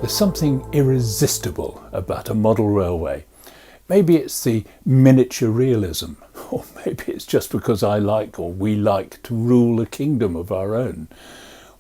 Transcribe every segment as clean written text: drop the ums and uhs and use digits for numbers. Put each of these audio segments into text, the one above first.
There's something irresistible about a model railway. Maybe it's the miniature realism, or maybe it's just because I like, or we like, to rule a kingdom of our own.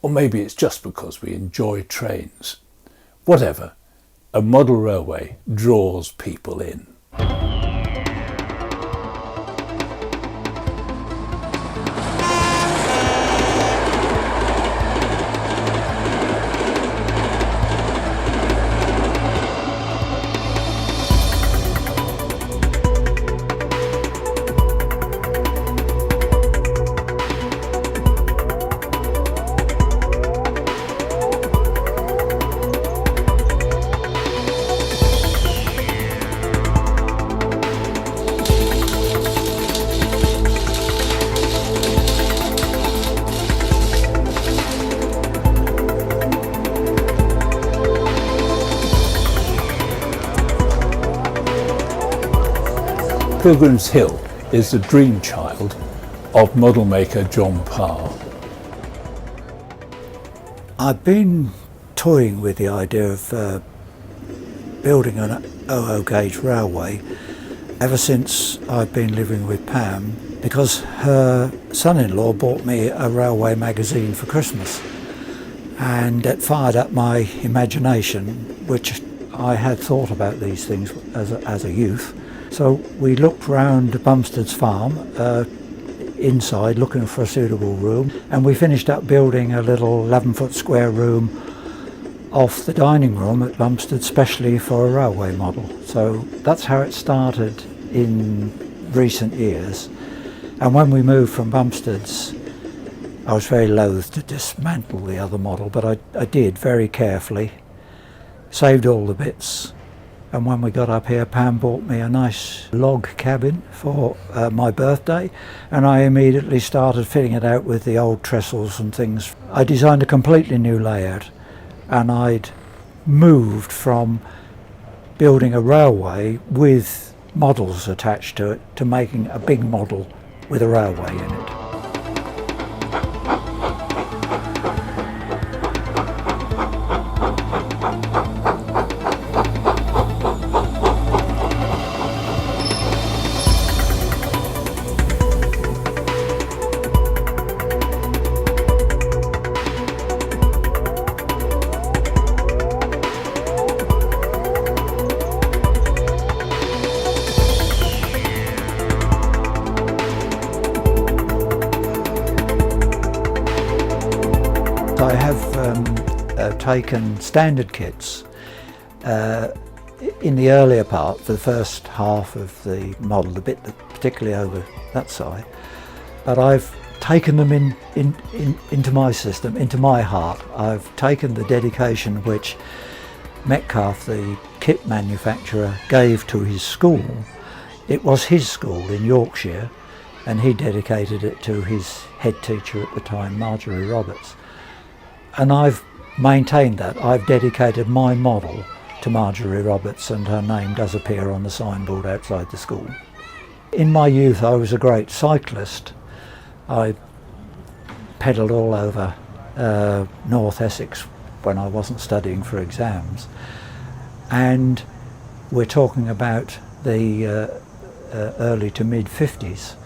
Or maybe it's just because we enjoy trains. Whatever, a model railway draws people in. Pilgrim's Hill is the dream child of model maker John Parr. I've been toying with the idea of building an 00 gauge railway ever since I've been living with Pam, because her son-in-law bought me a railway magazine for Christmas, and it fired up my imagination, which I had thought about these things as a youth. So we looked round Bumstead's farm, inside, looking for a suitable room, and we finished up building a little 11-foot square room off the dining room at Bumstead, specially for a railway model. So that's how it started in recent years. And when we moved from Bumstead's, I was very loath to dismantle the other model, but I did very carefully, saved all the bits. And when we got up here, Pam bought me a nice log cabin for my birthday, and I immediately started fitting it out with the old trestles and things. I designed a completely new layout, and I'd moved from building a railway with models attached to it to making a big model with a railway in it. I have taken standard kits in the earlier part, for the first half of the model, the bit that particularly over that side, but I've taken them into my system, into my heart. I've taken the dedication which Metcalfe, the kit manufacturer, gave to his school. It was his school in Yorkshire, and he dedicated it to his head teacher at the time, Marjorie Roberts. And I've maintained that. I've dedicated my model to Marjorie Roberts, and her name does appear on the signboard outside the school. In my youth I was a great cyclist. I pedalled all over North Essex when I wasn't studying for exams, and we're talking about the early to mid 50s,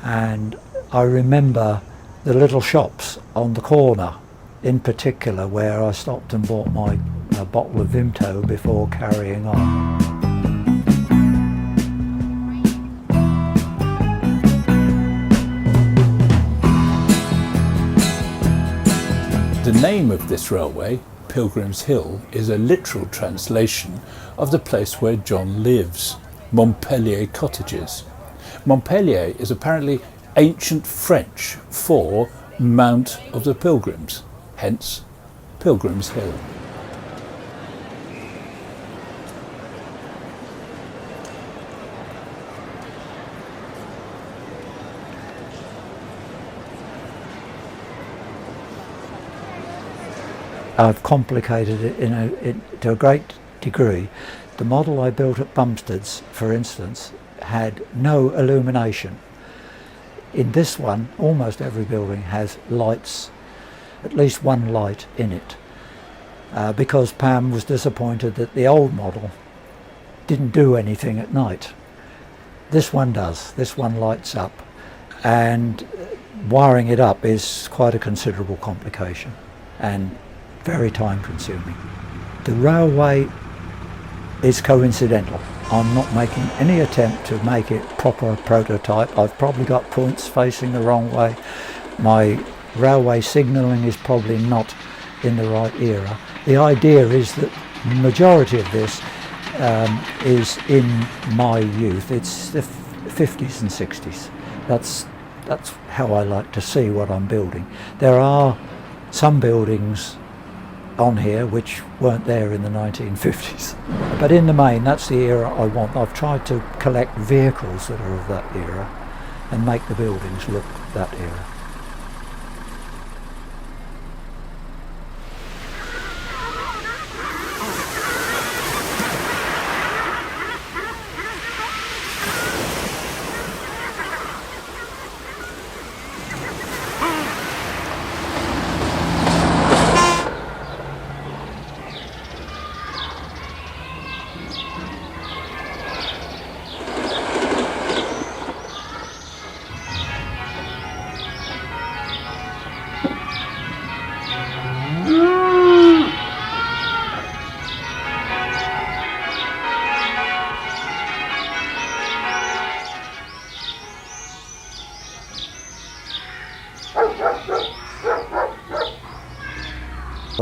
and I remember the little shops on the corner in particular, where I stopped and bought my bottle of Vimto before carrying on. The name of this railway, Pilgrim's Hill, is a literal translation of the place where John lives, Montpellier Cottages. Montpellier is apparently ancient French for Mount of the Pilgrims, hence Pilgrim's Hill. I've complicated it to a great degree. The model I built at Bumstead's, for instance, had no illumination. In this one, almost every building has lights, at least one light in it. because Pam was disappointed that the old model didn't do anything at night. This one does. This one lights up, and wiring it up is quite a considerable complication and very time consuming. The railway is coincidental. I'm not making any attempt to make it proper prototype. I've probably got points facing the wrong way. My railway signalling is probably not in the right era. The idea is that the majority of this is in my youth. It's the 50s and 60s. That's how I like to see what I'm building. There are some buildings on here which weren't there in the 1950s. But in the main, that's the era I want. I've tried to collect vehicles that are of that era and make the buildings look that era.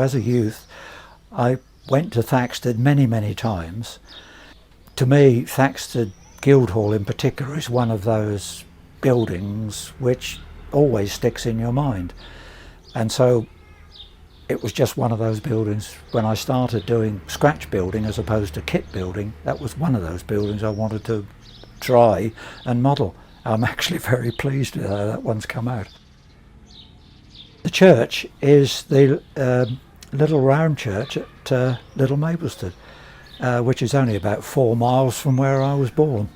As a youth, I went to Thaxted many times. To me, Thaxted Guildhall in particular is one of those buildings which always sticks in your mind. And so it was just one of those buildings. When I started doing scratch building as opposed to kit building, that was one of those buildings I wanted to try and model. I'm actually very pleased with how that one's come out. The church is the little round church at Little Maplestead, which is only about 4 miles from where I was born.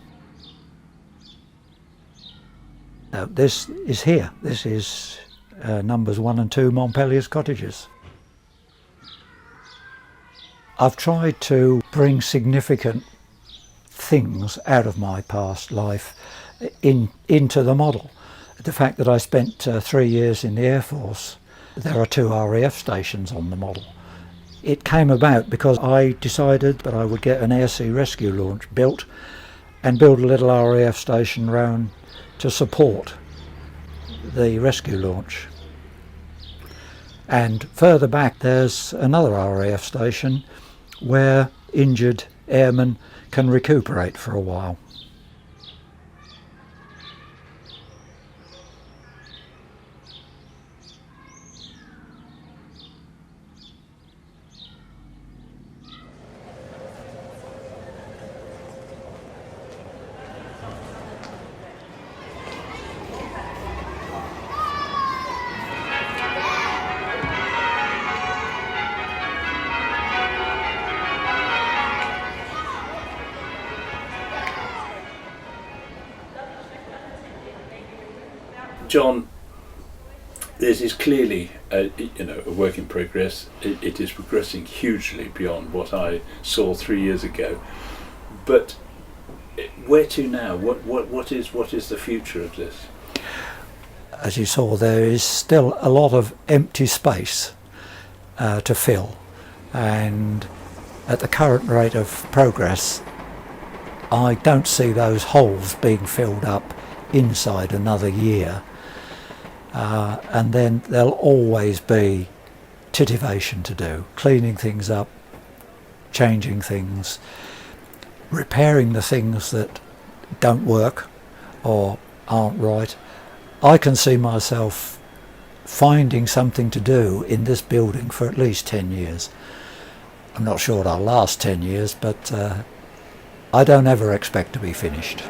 Now, this is here. This is numbers 1 and 2 Montpellier's cottages. I've tried to bring significant things out of my past life into the model. The fact that I spent 3 years in the Air Force, there are 2 RAF stations on the model. It came about because I decided that I would get an air sea rescue launch built and build a little RAF station round to support the rescue launch. And further back there's another RAF station where injured airmen can recuperate for a while. John, this is clearly a work in progress. It is progressing hugely beyond what I saw 3 years ago. But where to now? What is the future of this? As you saw, there is still a lot of empty space to fill, and at the current rate of progress, I don't see those holes being filled up inside another year. And then there'll always be titivation to do, cleaning things up, changing things, repairing the things that don't work or aren't right. I can see myself finding something to do in this building for at least 10 years. I'm not sure it'll last 10 years, but I don't ever expect to be finished.